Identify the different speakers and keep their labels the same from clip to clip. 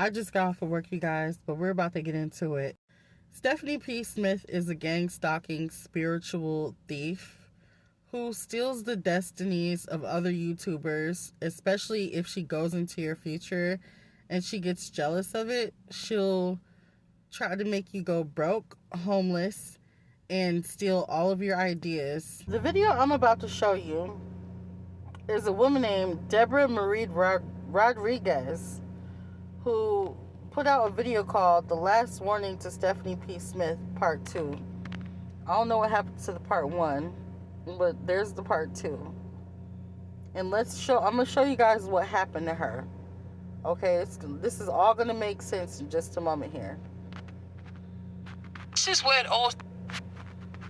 Speaker 1: I just got off of work, you guys, but we're about to get into it. Stephanie P. Smith is a gang-stalking spiritual thief who steals the destinies of other YouTubers, especially if she goes into your future and she gets jealous of it. She'll try to make you go broke, homeless, and steal all of your ideas. The video I'm about to show you is a woman named Deborah Marie Rodriguez, who put out a video called The Last Warning to Stephanie P. Smith Part 2. I don't know what happened to the Part 1, but there's the Part 2. And I'm going to show you guys what happened to her. Okay, this is all going to make sense in just a moment here.
Speaker 2: This is where it all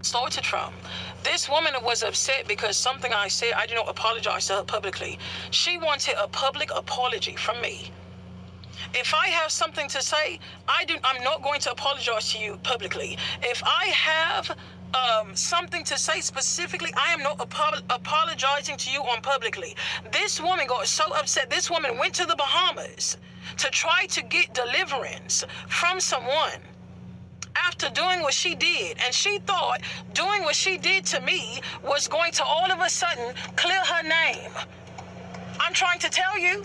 Speaker 2: started from. This woman was upset because something I said, I did not apologize to her publicly. She wanted a public apology from me. If I have something to say, I'm not going to apologize to you publicly. If I have something to say specifically, I am not apologizing to you on publicly. This woman got so upset. This woman went to the Bahamas to try to get deliverance from someone after doing what she did. And she thought doing what she did to me was going to all of a sudden clear her name. I'm trying to tell you.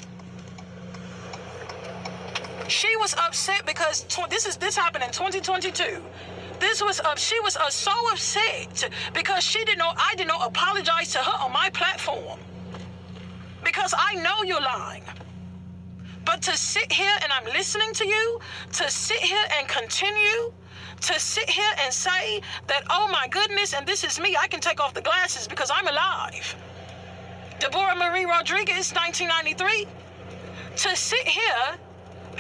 Speaker 2: She was upset because this happened in 2022. She was so upset because I did not apologize to her on my platform, because I know you're lying. But to sit here and I'm listening to you, to sit here and continue to sit here and say that, oh my goodness, and this is me, I can take off the glasses because I'm alive. Deborah Marie Rodriguez, 1993. To sit here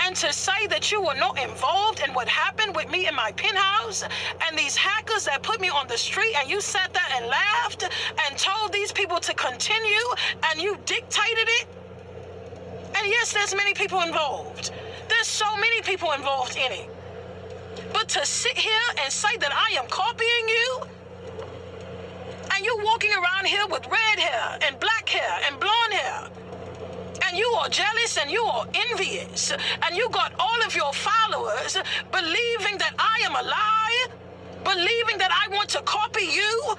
Speaker 2: and to say that you were not involved in what happened with me in my penthouse and these hackers that put me on the street, and you sat there and laughed and told these people to continue and you dictated it. And yes, there's many people involved. There's so many people involved in it. But to sit here and say that I am copying you, and you walking around here with red hair and black hair and blonde hair, and you are jealous and you are envious, and you got all of your followers believing that I am a lie, believing that I want to copy you.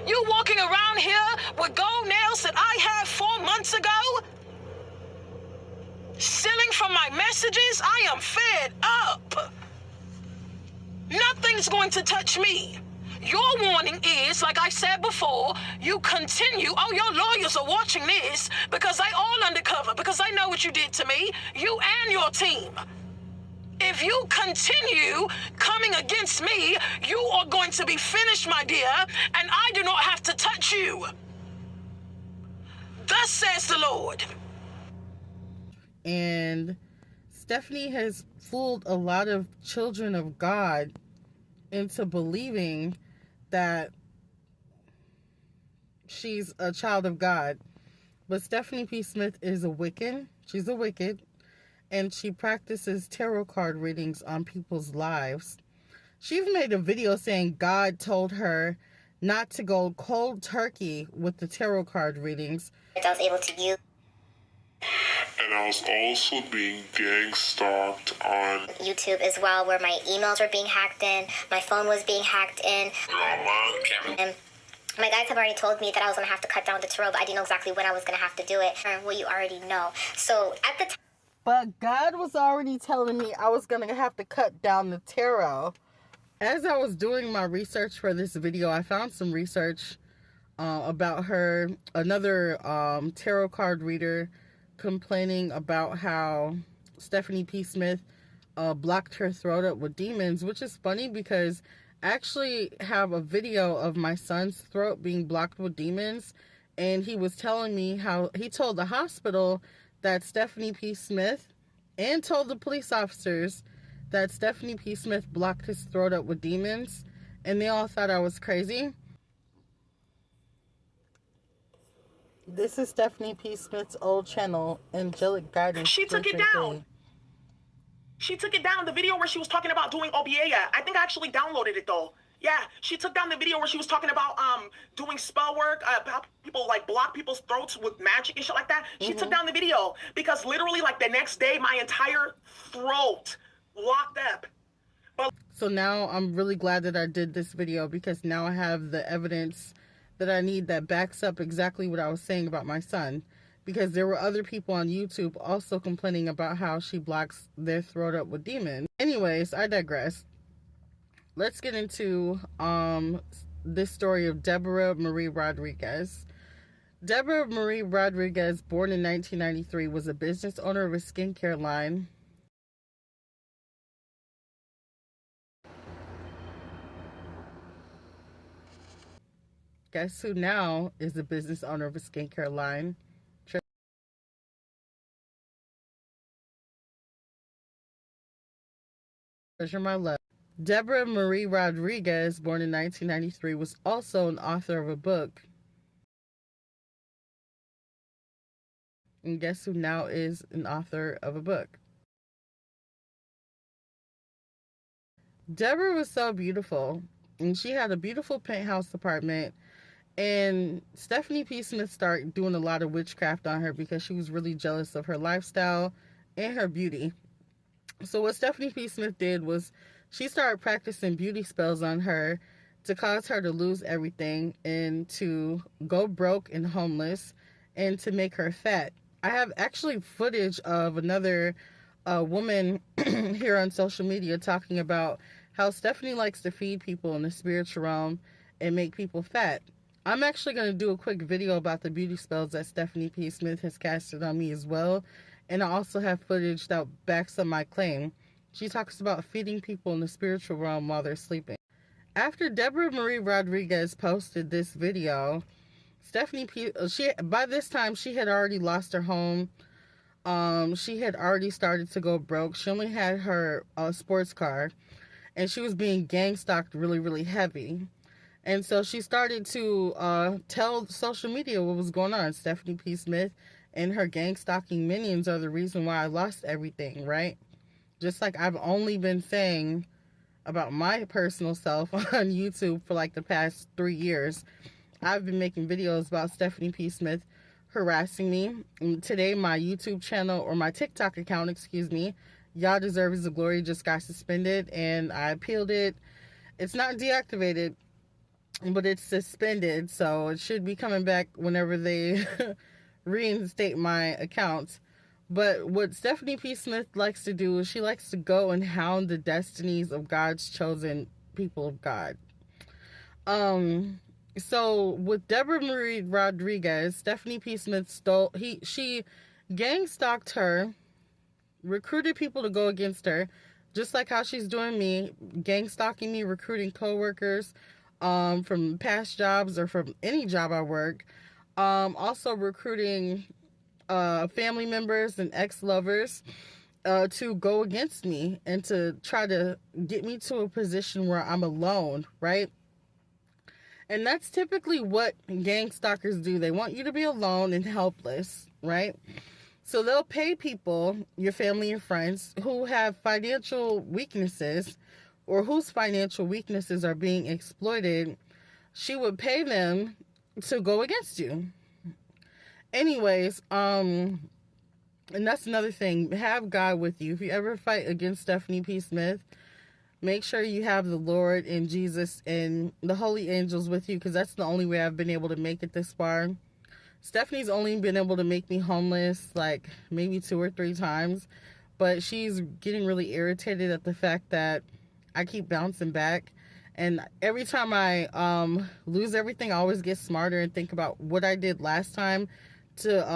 Speaker 2: You walking around here with gold nails that I had 4 months ago, stealing from my messages. I am fed up. Nothing's going to touch me. Your warning is, like I said before, you continue. Oh, your lawyers are watching this because they all undercover, because they know what you did to me, you and your team. If you continue coming against me, you are going to be finished, my dear, and I do not have to touch you. Thus says the Lord.
Speaker 1: And Stephanie has fooled a lot of children of God into believing that she's a child of God. But Stephanie P. Smith is a Wiccan. She's a Wiccan. And she practices tarot card readings on people's lives. She even made a video saying God told her not to go cold turkey with the tarot card readings.
Speaker 3: I was able to use.
Speaker 4: And I was also being gang stalked on
Speaker 3: YouTube as well, where my emails were being hacked in, my phone was being hacked in. And my guys have already told me that I was going to have to cut down the tarot, but I didn't know exactly when I was going to have to do it. Well, you already know. So at the time.
Speaker 1: But God was already telling me I was going to have to cut down the tarot. As I was doing my research for this video, I found some research about her. Another tarot card reader complaining about how Stephanie P. Smith blocked her throat up with demons, which is funny because I actually have a video of my son's throat being blocked with demons, and he was telling me how he told the hospital that Stephanie P. Smith, and told the police officers that Stephanie P. Smith blocked his throat up with demons, and they all thought I was crazy. This is Stephanie P. Smith's old channel, Angelic Guidance.
Speaker 5: She took it down. She took it down. The video where she was talking about doing OBA. I think I actually downloaded it though. Yeah, she took down the video where she was talking about doing spell work, how people like block people's throats with magic and shit like that. She took down the video because literally like the next day my entire throat locked up.
Speaker 1: So now I'm really glad that I did this video, because now I have the evidence that I need that backs up exactly what I was saying about my son. Because there were other people on YouTube also complaining about how she blocks their throat up with demons. Anyways, I digress. Let's get into this story of Deborah Marie Rodriguez. Deborah Marie Rodriguez, born in 1993, was a business owner of a skincare line. Guess who now is the business owner of a skincare line? Treasure my love. Deborah Marie Rodriguez, born in 1993, was also an author of a book. And guess who now is an author of a book? Deborah was so beautiful, and she had a beautiful penthouse apartment. And Stephanie P. Smith started doing a lot of witchcraft on her because she was really jealous of her lifestyle and her beauty. So what Stephanie P. Smith did was she started practicing beauty spells on her to cause her to lose everything and to go broke and homeless and to make her fat. I have actually footage of another woman here on social media talking about how Stephanie likes to feed people in the spiritual realm and make people fat. I'm actually going to do a quick video about the beauty spells that Stephanie P. Smith has casted on me as well. And I also have footage that backs up my claim. She talks about feeding people in the spiritual realm while they're sleeping. After Deborah Marie Rodriguez posted this video, by this time, she had already lost her home. She had already started to go broke. She only had her sports car, and she was being gang stalked really, really heavy. And so she started to tell social media what was going on. Stephanie P. Smith and her gang stalking minions are the reason why I lost everything, right? Just like I've only been saying about my personal self on YouTube for like the past 3 years. I've been making videos about Stephanie P. Smith harassing me. And today my YouTube channel, or my TikTok account, Y'all Deserve Is the Glory, just got suspended, and I appealed it. It's not deactivated, but it's suspended, so it should be coming back whenever they reinstate my account. But what Stephanie P. Smith likes to do is she likes to go and hound the destinies of God's chosen people of God. So with Deborah Marie Rodriguez, Stephanie P. Smith she gang stalked her, recruited people to go against her, just like how she's doing me, gang stalking me, recruiting coworkers from past jobs or from any job I work. Also recruiting family members and ex-lovers to go against me and to try to get me to a position where I'm alone, right? And that's typically what gang stalkers do. They want you to be alone and helpless, right? So they'll pay people, your family and friends, who have financial weaknesses or whose financial weaknesses are being exploited. She would pay them to go against you. Anyways, and that's another thing. Have God with you. If you ever fight against Stephanie P. Smith, make sure you have the Lord and Jesus and the holy angels with you, because that's the only way I've been able to make it this far. Stephanie's only been able to make me homeless like maybe 2 or 3 times, but she's getting really irritated at the fact that I keep bouncing back. And every time I lose everything, I always get smarter and think about what I did last time to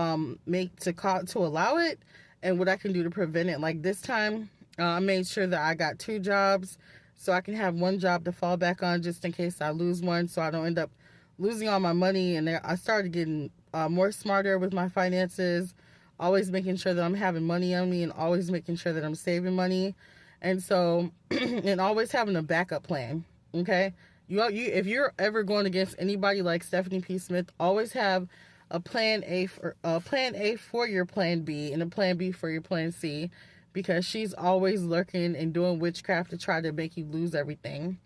Speaker 1: allow it, and what I can do to prevent it. Like this time, I made sure that I got 2 jobs so I can have 1 job to fall back on just in case I lose one, so I don't end up losing all my money. And I started getting more smarter with my finances, always making sure that I'm having money on me and always making sure that I'm saving money. And so, and always having a backup plan, okay? If you're ever going against anybody like Stephanie P. Smith, always have a plan A for your plan B and a plan B for your plan C, because she's always lurking and doing witchcraft to try to make you lose everything.